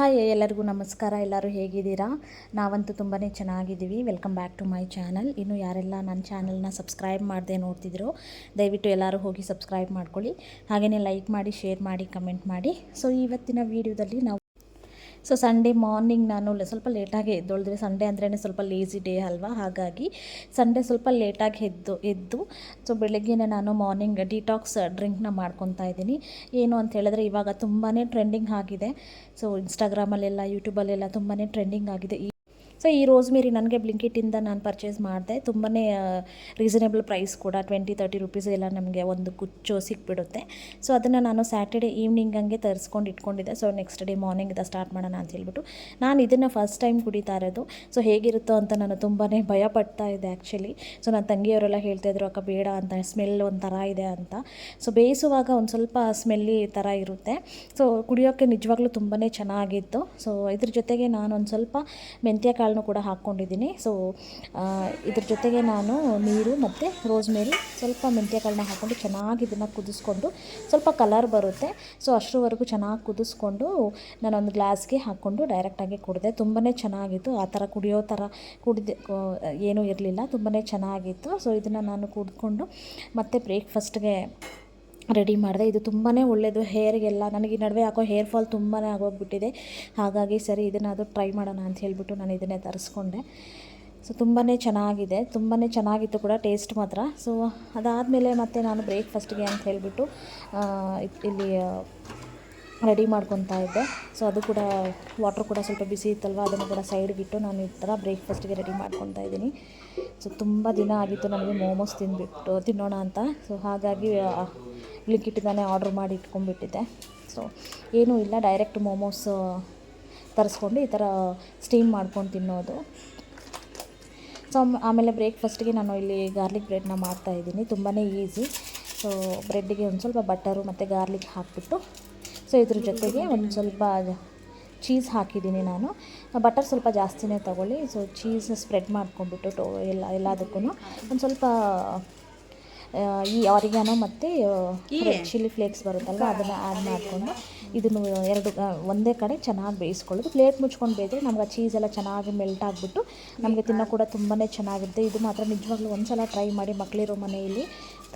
Hi ಎಲ್ಲರಿಗೂ ನಮಸ್ಕಾರ. ಎಲ್ಲರೂ ಹೇಗಿದ್ದೀರಾ? ನಾವಂತೂ ತುಂಬಾ ಚೆನ್ನಾಗಿದ್ದೀವಿ. Welcome back to my channel. ಇನ್ನು ಯಾರೆಲ್ಲ ನನ್ನ ಚಾನಲ್ನ ಸಬ್ಸ್ಕ್ರೈಬ್ ಮಾಡದೆ ನೋಡ್ತಿದ್ರು ದಯವಿಟ್ಟು ಎಲ್ಲರೂ ಹೋಗಿ ಸಬ್ಸ್ಕ್ರೈಬ್ ಮಾಡ್ಕೊಳ್ಳಿ. ಹಾಗೆಯೇ ಲೈಕ್ ಮಾಡಿ, ಶೇರ್ ಮಾಡಿ, ಕಮೆಂಟ್ ಮಾಡಿ. ಸೊ ಇವತ್ತಿನ ವೀಡಿಯೋದಲ್ಲಿ ನಾವು ಸಂಡೇ ಮಾರ್ನಿಂಗ್ ನಾನು ಸ್ವಲ್ಪ ಲೇಟಾಗಿ ಎದ್ದೊಳಿದ್ರೆ, ಸಂಡೇ ಅಂದ್ರೇ ಸ್ವಲ್ಪ ಲೇಸಿ ಡೇ ಅಲ್ವಾ, ಹಾಗಾಗಿ ಸಂಡೇ ಸ್ವಲ್ಪ ಲೇಟಾಗಿ ಎದ್ದು ಬೆಳಗ್ಗೆ ನಾನು ಮಾರ್ನಿಂಗ್ ಡಿಟಾಕ್ಸ್ ಡ್ರಿಂಕ್ನ ಮಾಡ್ಕೊತಾ ಇದ್ದೀನಿ. ಏನು ಅಂತ ಹೇಳಿದ್ರೆ, ಇವಾಗ ತುಂಬಾ ಟ್ರೆಂಡಿಂಗ್ ಆಗಿದೆ. ಇನ್ಸ್ಟಾಗ್ರಾಮಲ್ಲೆಲ್ಲ, ಯೂಟ್ಯೂಬಲ್ಲೆಲ್ಲ ತುಂಬಾ ಟ್ರೆಂಡಿಂಗ್ ಆಗಿದೆ. ಈ ರೋಸ್ಮೇರಿ ನನಗೆ ಬ್ಲಿಂಕಿಟಿಂದ ನಾನು ಪರ್ಚೇಸ್ ಮಾಡಿದೆ. ತುಂಬಾ ರೀಸನೇಬಲ್ ಪ್ರೈಸ್ ಕೂಡ, 20-30 ರುಪೀಸ್ ಎಲ್ಲ ನಮಗೆ ಒಂದು ಕುಚ್ಚು ಸಿಕ್ಬಿಡುತ್ತೆ. ಅದನ್ನು ನಾನು ಸ್ಯಾಟರ್ಡೇ ಈವ್ನಿಂಗ್ ಹಂಗೆ ತರಿಸ್ಕೊಂಡು ಇಟ್ಕೊಂಡಿದ್ದೆ. ನೆಕ್ಸ್ಟ್ ಡೇ ಮಾರ್ನಿಂಗ್ ಸ್ಟಾರ್ಟ್ ಮಾಡೋಣ ಅಂತ ಹೇಳ್ಬಿಟ್ಟು ನಾನು ಇದನ್ನು ಫಸ್ಟ್ ಟೈಮ್ ಕುಡಿತಾ ಇರೋದು. ಹೇಗಿರುತ್ತೋ ಅಂತ ನಾನು ತುಂಬಾ ಭಯ ಪಡ್ತಾ ಇದ್ದೆ ಆ್ಯಕ್ಚುಲಿ. ನನ್ನ ತಂಗಿಯವರೆಲ್ಲ ಹೇಳ್ತಾಯಿದ್ರು, ಅಕ್ಕ ಬೇಡ ಅಂತ, ಸ್ಮೆಲ್ ಒಂಥರ ಇದೆ ಅಂತ. ಬೇಯಿಸುವಾಗ ಒಂದು ಸ್ವಲ್ಪ ಸ್ಮೆಲ್ಲಿ ಥರ ಇರುತ್ತೆ. ಕುಡಿಯೋಕ್ಕೆ ನಿಜವಾಗ್ಲೂ ತುಂಬಾ ಚೆನ್ನಾಗಿತ್ತು. ಇದ್ರ ಜೊತೆಗೆ ನಾನು ಒಂದು ಸ್ವಲ್ಪ ಮೆಂತ್ಯ ಕಾಳನ್ನು ಕೂಡ ಹಾಕ್ಕೊಂಡಿದ್ದೀನಿ. ಇದ್ರ ಜೊತೆಗೆ ನಾನು ನೀರು ಮತ್ತು ರೋಸ್ಮೇರಿ, ಸ್ವಲ್ಪ ಮೆಂತ್ಯ ಕಾಳನ್ನ ಹಾಕ್ಕೊಂಡು ಚೆನ್ನಾಗಿ ಇದನ್ನು ಕುದಿಸ್ಕೊಂಡು, ಸ್ವಲ್ಪ ಕಲರ್ ಬರುತ್ತೆ. ಅಷ್ಟರವರೆಗೂ ಚೆನ್ನಾಗಿ ಕುದಿಸ್ಕೊಂಡು ನಾನೊಂದು ಗ್ಲಾಸ್ಗೆ ಹಾಕ್ಕೊಂಡು ಡೈರೆಕ್ಟಾಗಿ ಕುಡಿದೆ. ತುಂಬಾ ಚೆನ್ನಾಗಿತ್ತು. ಆ ಥರ ಕುಡಿಯೋ ಥರ ಏನೂ ಇರಲಿಲ್ಲ, ತುಂಬಾ ಚೆನ್ನಾಗಿತ್ತು. ಇದನ್ನು ನಾನು ಕುಡ್ಕೊಂಡು ಮತ್ತೆ ಬ್ರೇಕ್ಫಾಸ್ಟ್ಗೆ ರೆಡಿ ಮಾಡಿದೆ. ಇದು ತುಂಬಾ ಒಳ್ಳೆಯದು ಹೇರ್ಗೆಲ್ಲ. ನನಗೆ ಈ ನಡುವೆ ಯಾಕೋ ಹೇರ್ ಫಾಲ್ ತುಂಬಾ ಆಗೋಗ್ಬಿಟ್ಟಿದೆ. ಹಾಗಾಗಿ ಸರಿ ಇದನ್ನಾದರೂ ಟ್ರೈ ಮಾಡೋಣ ಅಂತ ಹೇಳಿಬಿಟ್ಟು ನಾನು ಇದನ್ನೇ ತರಿಸ್ಕೊಂಡೆ. ತುಂಬಾ ಚೆನ್ನಾಗಿದೆ, ತುಂಬಾ ಚೆನ್ನಾಗಿತ್ತು ಕೂಡ ಟೇಸ್ಟ್ ಮಾತ್ರ. ಅದಾದಮೇಲೆ ಮತ್ತೆ ನಾನು ಬ್ರೇಕ್ಫಾಸ್ಟ್ಗೆ ಅಂತ ಹೇಳಿಬಿಟ್ಟು ಇಲ್ಲಿ ರೆಡಿ ಮಾಡ್ಕೊತಾ ಇದ್ದೆ. ಅದು ಕೂಡ ವಾಟ್ರ್ ಕೂಡ ಸ್ವಲ್ಪ ಬಿಸಿ ಇತ್ತಲ್ವ, ಅದನ್ನು ಕೂಡ ಸೈಡ್ಗಿಟ್ಟು ನಾನು ಈ ಥರ ಬ್ರೇಕ್ಫಾಸ್ಟ್ಗೆ ರೆಡಿ ಮಾಡ್ಕೊತಾ ಇದ್ದೀನಿ. ತುಂಬ ದಿನ ಆಗಿತ್ತು ನನಗೆ ಮೋಮೋಸ್ ತಿನ್ನೋಣ ಅಂತ. ಹಾಗಾಗಿ ಬ್ಲಿಂಕಿಟಿಂದಾನೇ ಆರ್ಡ್ರ್ ಮಾಡಿ ಇಟ್ಕೊಂಡ್ಬಿಟ್ಟಿದ್ದೆ. ಏನೂ ಇಲ್ಲ, ಡೈರೆಕ್ಟ್ ಮೋಮೋಸ್ ತರಿಸ್ಕೊಂಡು ಈ ಥರ ಸ್ಟೀಮ್ ಮಾಡ್ಕೊಂಡು ತಿನ್ನೋದು. ಆಮೇಲೆ ಬ್ರೇಕ್ಫಾಸ್ಟ್ಗೆ ನಾನು ಇಲ್ಲಿ ಗಾರ್ಲಿಕ್ ಬ್ರೆಡ್ನ ಮಾಡ್ತಾಯಿದ್ದೀನಿ. ತುಂಬಾ ಈಸಿ. ಬ್ರೆಡ್ಡಿಗೆ ಒಂದು ಸ್ವಲ್ಪ ಬಟರು ಮತ್ತು ಗಾರ್ಲಿಕ್ ಹಾಕಿಬಿಟ್ಟು, ಇದ್ರ ಜೊತೆಗೆ ಒಂದು ಸ್ವಲ್ಪ ಚೀಸ್ ಹಾಕಿದ್ದೀನಿ ನಾನು. ಬಟರ್ ಸ್ವಲ್ಪ ಜಾಸ್ತಿನೇ ತೊಗೊಳ್ಳಿ. ಚೀಸ್ ಸ್ಪ್ರೆಡ್ ಮಾಡ್ಕೊಂಡ್ಬಿಟ್ಟು ಎಲ್ಲದಕ್ಕೂ ಒಂದು ಸ್ವಲ್ಪ ಈ ಆರಿಗಾನೋ ಮತ್ತು ರೆಡ್ ಚಿಲ್ಲಿ ಫ್ಲೇಕ್ಸ್ ಬರುತ್ತಲ್ವ, ಅದನ್ನು ಆ್ಯಡ್ ಮಾಡಿಕೊಂಡು ಇದನ್ನು ಒಂದೇ ಕಡೆ ಚೆನ್ನಾಗಿ ಬೇಯಿಸ್ಕೊಳ್ಳೋದು. ಪ್ಲೇಟ್ ಮುಚ್ಕೊಂಡು ಬೇಯಿದ್ರೆ ನಮ್ಗೆ ಆ ಚೀಸ್ ಎಲ್ಲ ಚೆನ್ನಾಗಿ ಮೆಲ್ಟ್ ಆಗಿಬಿಟ್ಟು ನಮಗೆ ತಿನ್ನೋ ಕೂಡ ತುಂಬಾ ಚೆನ್ನಾಗಿರುತ್ತೆ. ಇದು ಮಾತ್ರ ನಿಜವಾಗ್ಲೂ ಒಂದು ಸಲ ಟ್ರೈ ಮಾಡಿ, ಮಕ್ಕಳಿರೋ ಮನೆಯಲ್ಲಿ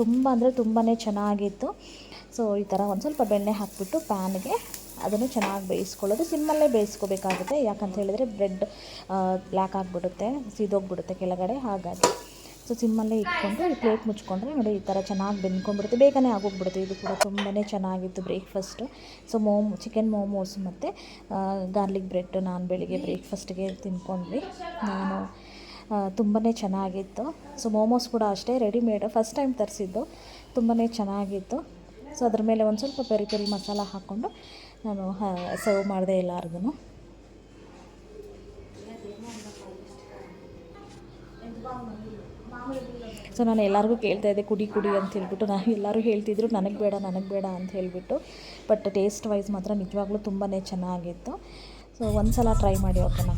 ತುಂಬ ಅಂದರೆ ತುಂಬಾ ಚೆನ್ನಾಗಿತ್ತು. ಈ ಥರ ಒಂದು ಸ್ವಲ್ಪ ಬೆಣ್ಣೆ ಹಾಕಿಬಿಟ್ಟು ಪ್ಯಾನ್ಗೆ ಅದನ್ನು ಚೆನ್ನಾಗಿ ಬೇಯಿಸ್ಕೊಳ್ಳೋದು. ಸಿಮ್ಮಲ್ಲೇ ಬೇಯಿಸ್ಕೋಬೇಕಾಗುತ್ತೆ, ಯಾಕಂತ ಹೇಳಿದರೆ ಬ್ರೆಡ್ ಬ್ಲ್ಯಾಕ್ ಆಗಿಬಿಡುತ್ತೆ, ಸೀದೋಗ್ಬಿಡುತ್ತೆ ಕೆಳಗಡೆ. ಹಾಗಾಗಿ ಸಿಮ್ಮಲ್ಲೇ ಇಟ್ಕೊಂಡು ಈ ಪ್ಲೇಟ್ ಮುಚ್ಕೊಂಡ್ರೆ ನೋಡಿ ಈ ಥರ ಚೆನ್ನಾಗಿ ಬೆಂದ್ಕೊಂಡ್ಬಿಡುತ್ತೆ, ಬೇಗನೆ ಆಗೋಗ್ಬಿಡುತ್ತೆ. ಇದು ಕೂಡ ತುಂಬಾ ಚೆನ್ನಾಗಿತ್ತು ಬ್ರೇಕ್ಫಾಸ್ಟು. ಚಿಕನ್ ಮೋಮೋಸ್ ಮತ್ತು ಗಾರ್ಲಿಕ್ ಬ್ರೆಡ್ ನಾನು ಬೆಳಿಗ್ಗೆ ಬ್ರೇಕ್ಫಾಸ್ಟ್ಗೆ ತಿನ್ಕೊಂಡ್ವಿ. ನಾನು ತುಂಬಾ ಚೆನ್ನಾಗಿತ್ತು. ಮೋಮೋಸ್ ಕೂಡ ಅಷ್ಟೇ ರೆಡಿಮೇಡ್, ಫಸ್ಟ್ ಟೈಮ್ ತರಿಸಿದ್ದು, ತುಂಬಾ ಚೆನ್ನಾಗಿತ್ತು. ಅದ್ರ ಮೇಲೆ ಒಂದು ಸ್ವಲ್ಪ ಪೆರಿ ಪೆರಿ ಮಸಾಲ ಹಾಕ್ಕೊಂಡು ನಾನು ಸರ್ವ್ ಮಾಡಿದೆ ಎಲ್ಲರಿಗೂ. ನಾನು ಎಲ್ಲರಿಗೂ ಕೇಳ್ತಾಯಿದ್ದೆ ಕುಡಿ ಅಂತ ಹೇಳ್ಬಿಟ್ಟು. ಎಲ್ಲರೂ ಹೇಳ್ತಿದ್ರು ನನಗೆ ಬೇಡ ಅಂತ ಹೇಳಿಬಿಟ್ಟು. ಬಟ್ ಟೇಸ್ಟ್ ವೈಸ್ ಮಾತ್ರ ನಿಜವಾಗ್ಲೂ ತುಂಬಾ ಚೆನ್ನಾಗಿತ್ತು. ಒಂದು ಸಲ ಟ್ರೈ ಮಾಡಿ ಓಕೆನಾ.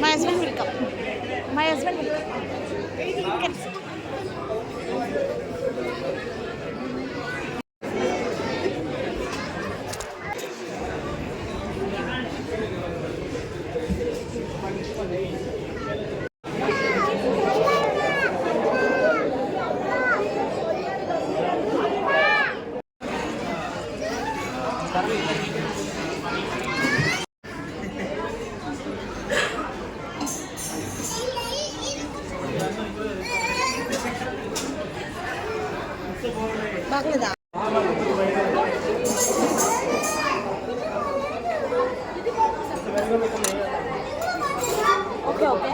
My husband will come. You can sit. Bakit na? Okay.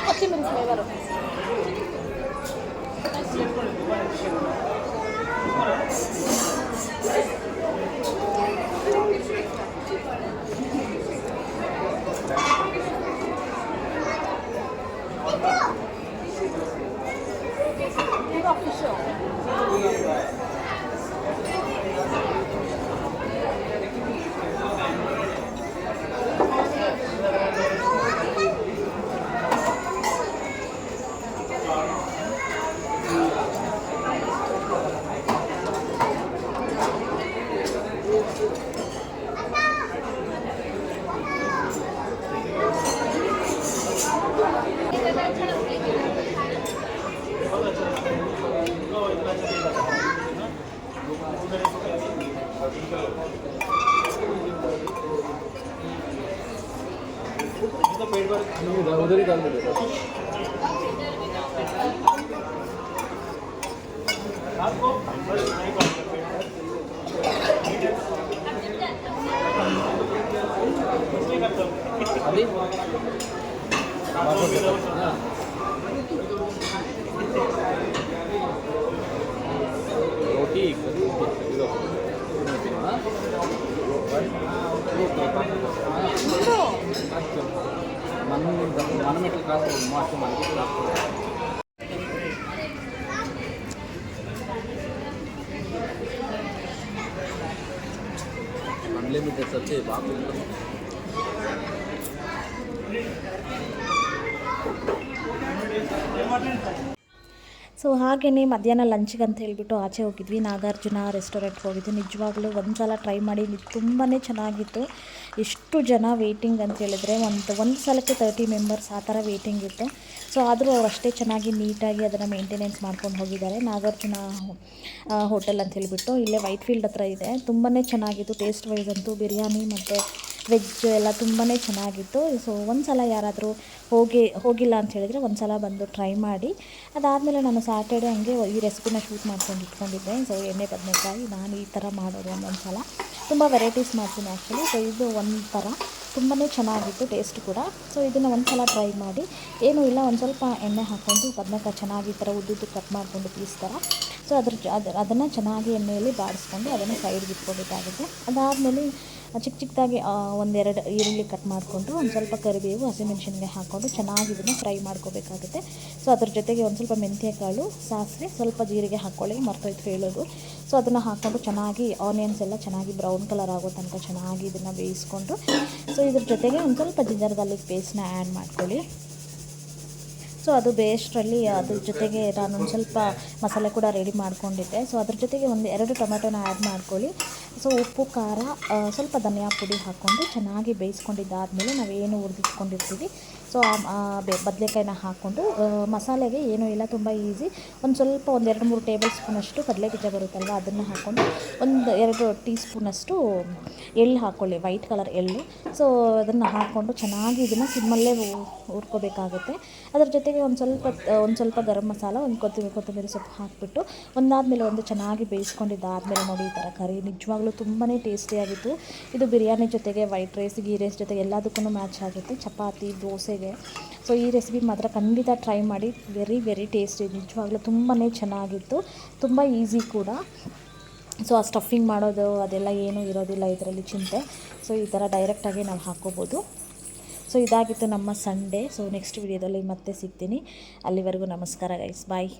కొత్తిమీర ఫ్లేవర్. उधर ही डाल दे अभी रोटी మనం ఇట్లా కాదు మాకు మనకి అన్లిమిటెడ్ వచ్చి బాగుంటుంది. ಸೊ ಹಾಗೆಯೇ ಮಧ್ಯಾಹ್ನ ಲಂಚ್ಗೆ ಅಂತ ಹೇಳಿಬಿಟ್ಟು ಆಚೆ ಹೋಗಿದ್ವಿ. ನಾಗಾರ್ಜುನ ರೆಸ್ಟೋರೆಂಟ್ಗೆ ಹೋಗಿದ್ವಿ. ನಿಜವಾಗ್ಲೂ ಒಂದು ಸಲ ಟ್ರೈ ಮಾಡಿ ತುಂಬಾ ಚೆನ್ನಾಗಿತ್ತು. ಎಷ್ಟು ಜನ ವೆಯ್ಟಿಂಗ್ ಅಂತ ಹೇಳಿದ್ರೆ ಒಂದು ಸಲಕ್ಕೆ 30 ಮೆಂಬರ್ಸ್ ಆ ಥರ ವೆಯ್ಟಿಂಗ್ ಇತ್ತು. ಸೊ ಆದರೂ ಅವ್ರು ಅಷ್ಟೇ ಚೆನ್ನಾಗಿ ನೀಟಾಗಿ ಅದನ್ನು ಮೇಂಟೆನೆನ್ಸ್ ಮಾಡ್ಕೊಂಡು ಹೋಗಿದ್ದಾರೆ. ನಾಗಾರ್ಜುನ ಹೋಟೆಲ್ ಅಂತ ಹೇಳಿಬಿಟ್ಟು ಇಲ್ಲೇ ವೈಟ್ ಫೀಲ್ಡ್ ಹತ್ರ ಇದೆ. ತುಂಬಾ ಚೆನ್ನಾಗಿತ್ತು. ಟೇಸ್ಟ್ ವೈಸ್ ಅಂತೂ ಬಿರಿಯಾನಿ ಮತ್ತು ವೆಜ್ ಎಲ್ಲ ತುಂಬಾ ಚೆನ್ನಾಗಿತ್ತು. ಸೊ ಒಂದು ಸಲ ಯಾರಾದರೂ ಹೋಗಿಲ್ಲ ಅಂತ ಹೇಳಿದರೆ ಒಂದು ಸಲ ಬಂದು ಟ್ರೈ ಮಾಡಿ. ಅದಾದಮೇಲೆ ನಾನು ಸ್ಯಾಟರ್ಡೆ ಹಂಗೆ ಈ ರೆಸಿಪಿನ ಶೂಟ್ ಮಾಡ್ಕೊಂಡು ಇಟ್ಕೊಂಡಿದ್ದೆ. ಸೊ ಎಣ್ಣೆ ಬದನೆಕಾಯಿ ನಾನು ಈ ಥರ ಮಾಡೋದು ಒಂದೊಂದು ಸಲ ತುಂಬ ವೆರೈಟೀಸ್ ಮಾಡ್ತೀನಿ ಆ್ಯಕ್ಚುಲಿ. ಸೊ ಇದು ಒಂಥರ ತುಂಬಾ ಚೆನ್ನಾಗಿತ್ತು ಟೇಸ್ಟ್ ಕೂಡ. ಸೊ ಇದನ್ನು ಒಂದು ಸಲ ಟ್ರೈ ಮಾಡಿ. ಏನೂ ಇಲ್ಲ, ಒಂದು ಸ್ವಲ್ಪ ಎಣ್ಣೆ ಹಾಕ್ಕೊಂಡು ಬದನೆಕಾಯಿ ಚೆನ್ನಾಗಿ ಈ ಥರ ಉದ್ದುದ್ದು ಕಟ್ ಮಾಡಿಕೊಂಡು ಪೀಸ್ ಥರ. ಸೊ ಅದನ್ನು ಚೆನ್ನಾಗಿ ಎಣ್ಣೆಯಲ್ಲಿ ಬಾಡಿಸ್ಕೊಂಡು ಅದನ್ನು ಸೈಡ್ಗೆ ಇಟ್ಕೊಬೇಕಾಗುತ್ತೆ. ಅದಾದಮೇಲೆ ಚಿಕ್ಕದಾಗಿ ಒಂದೆರಡು ಈರುಳ್ಳಿ ಕಟ್ ಮಾಡಿಕೊಂಡು ಒಂದು ಸ್ವಲ್ಪ ಕರಿಬೇವು ಹಸಿಮೆಣಸಿನ್ಕಾಯಿ ಹಾಕ್ಕೊಂಡು ಚೆನ್ನಾಗಿ ಇದನ್ನು ಫ್ರೈ ಮಾಡ್ಕೋಬೇಕಾಗುತ್ತೆ. ಸೊ ಅದ್ರ ಜೊತೆಗೆ ಒಂದು ಸ್ವಲ್ಪ ಮೆಂತ್ಯಕಾಳು, ಸಾಸಿವೆ, ಸ್ವಲ್ಪ ಜೀರಿಗೆ ಹಾಕ್ಕೊಳ್ಳಿ, ಮರ್ತೋಯ್ತು ಹೇಳೋದು. ಸೊ ಅದನ್ನು ಹಾಕ್ಕೊಂಡು ಚೆನ್ನಾಗಿ ಆನಿಯನ್ಸ್ ಎಲ್ಲ ಚೆನ್ನಾಗಿ ಬ್ರೌನ್ ಕಲರ್ ಆಗೋ ತನಕ ಚೆನ್ನಾಗಿ ಇದನ್ನು ಬೇಯಿಸ್ಕೊಂಡು, ಸೊ ಇದ್ರ ಜೊತೆಗೆ ಒಂದು ಸ್ವಲ್ಪ ಜಿಂಜರ್ ಗಾರ್ಲಿಕ್ ಪೇಸ್ಟ್ನ ಆ್ಯಡ್ ಮಾಡ್ಕೊಳ್ಳಿ. ಸೊ ಅದು ಬೇಸ್ಟ್ರಲ್ಲಿ ಅದ್ರ ಜೊತೆಗೆ ನಾನು ಒಂದು ಸ್ವಲ್ಪ ಮಸಾಲೆ ಕೂಡ ರೆಡಿ ಮಾಡ್ಕೊಂಡಿದ್ದೆ. ಸೊ ಅದ್ರ ಜೊತೆಗೆ 1-2 ಟೊಮೆಟೊನ ಆ್ಯಡ್ ಮಾಡ್ಕೊಳ್ಳಿ. ಸೊ ಉಪ್ಪು, ಖಾರ, ಸ್ವಲ್ಪ ಧನಿಯಾ ಪುಡಿ ಹಾಕ್ಕೊಂಡು ಚೆನ್ನಾಗಿ ಬೇಯಿಸ್ಕೊಂಡಿದ್ದಾದಮೇಲೆ ನಾವೇನು ಹುರಿದಿಟ್ಕೊಂಡಿರ್ತೀವಿ ಸೊ ಬದನೆಕಾಯಿನ ಹಾಕ್ಕೊಂಡು ಮಸಾಲೆಗೆ ಏನೂ ಇಲ್ಲ, ತುಂಬ ಈಸಿ. ಒಂದು 2-3 ಟೇಬಲ್ ಸ್ಪೂನಷ್ಟು ಕಡಲೆಬೀಜ ಬರುತ್ತಲ್ವ ಅದನ್ನು ಹಾಕ್ಕೊಂಡು 1-2 ಟೀ ಸ್ಪೂನಷ್ಟು ಎಳ್ಳು ಹಾಕ್ಕೊಳ್ಳಿ, ವೈಟ್ ಕಲರ್ ಎಳ್ಳು. ಸೊ ಅದನ್ನು ಹಾಕ್ಕೊಂಡು ಚೆನ್ನಾಗಿ ಇದನ್ನು ಸಿಮ್ಮಲ್ಲೇ ಹುರ್ಕೋಬೇಕಾಗುತ್ತೆ. ಅದರ ಜೊತೆಗೆ ಒಂದು ಸ್ವಲ್ಪ ಗರಂ ಮಸಾಲ, ಕೊತ್ತಂಬರಿ ಸೊಪ್ಪು ಹಾಕಿಬಿಟ್ಟು ಒಂದಾದಮೇಲೆ ಒಂದು ಚೆನ್ನಾಗಿ ಬೇಯಿಸ್ಕೊಂಡಿದ್ದಾದಮೇಲೆ ನೋಡಿ ಈ ಥರ ಕರಿ ನಿಜವಾಗ್ಲೂ ತುಂಬಾ ಟೇಸ್ಟಿಯಾಗಿತ್ತು. ಇದು ಬಿರಿಯಾನಿ ಜೊತೆಗೆ, ವೈಟ್ ರೈಸ್, ಗೀ ರೈಸ್ ಜೊತೆಗೆ ಎಲ್ಲದಕ್ಕೂ ಮ್ಯಾಚ್ ಆಗುತ್ತೆ, ಚಪಾತಿ, ದೋಸೆಗೆ. ಸೊ ಈ ರೆಸಿಪಿ ಮಾತ್ರ ಖಂಡಿತ ಟ್ರೈ ಮಾಡಿ. ವೆರಿ ಟೇಸ್ಟಿ, ನಿಜವಾಗ್ಲೂ ತುಂಬಾ ಚೆನ್ನಾಗಿತ್ತು, ತುಂಬ ಈಸಿ ಕೂಡ. ಸೊ ಆ ಸ್ಟಫಿಂಗ್ ಮಾಡೋದು ಅದೆಲ್ಲ ಏನೂ ಇರೋದಿಲ್ಲ ಇದರಲ್ಲಿ ಚಿಂತೆ. ಸೊ ಈ ಥರ ಡೈರೆಕ್ಟಾಗಿ ನಾವು ಹಾಕ್ಕೋಬೋದು. ಸೊ ಇದಾಗಿತ್ತು ನಮ್ಮ ಸಂಡೇ. ಸೊ ನೆಕ್ಸ್ಟ್ ವಿಡಿಯೋದಲ್ಲಿ ಮತ್ತೆ ಸಿಗ್ತೀನಿ. ಅಲ್ಲಿವರೆಗೂ ನಮಸ್ಕಾರ ಗೈಸ್, ಬಾಯ್.